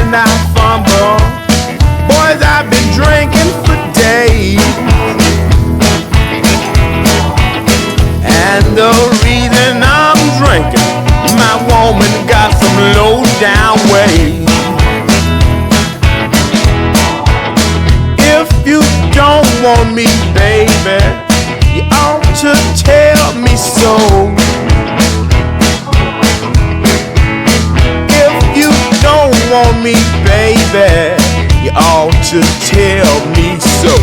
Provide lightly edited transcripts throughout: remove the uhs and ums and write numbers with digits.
and I fumble. Boys, I've been drinking for days, and the reason I'm drinking, my woman got some low down ways. If you don't want me, baby, you ought to tell me so. If you don't want me, baby, you ought to tell me so.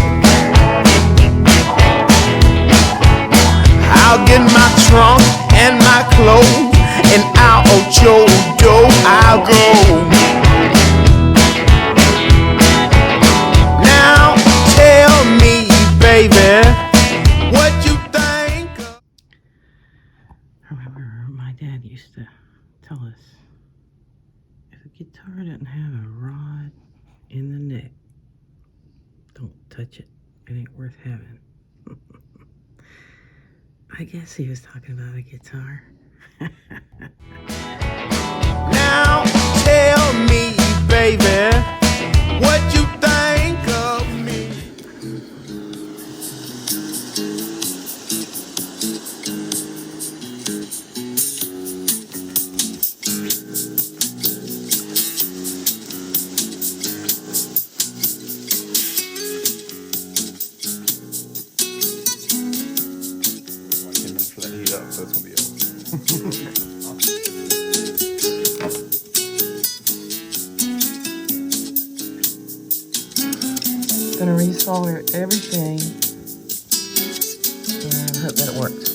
I'll get my trunk and my clothes, and out of your door I'll go. Now tell me, baby, what you think of. I remember my dad used to tell us, if a guitar doesn't have a rod in the neck, don't touch it. It ain't worth having. I guess he was talking about a guitar. Now tell me, baby, what you think of me. Let it heat up, so it's gonna be a Gonna resolder everything and hope that it works.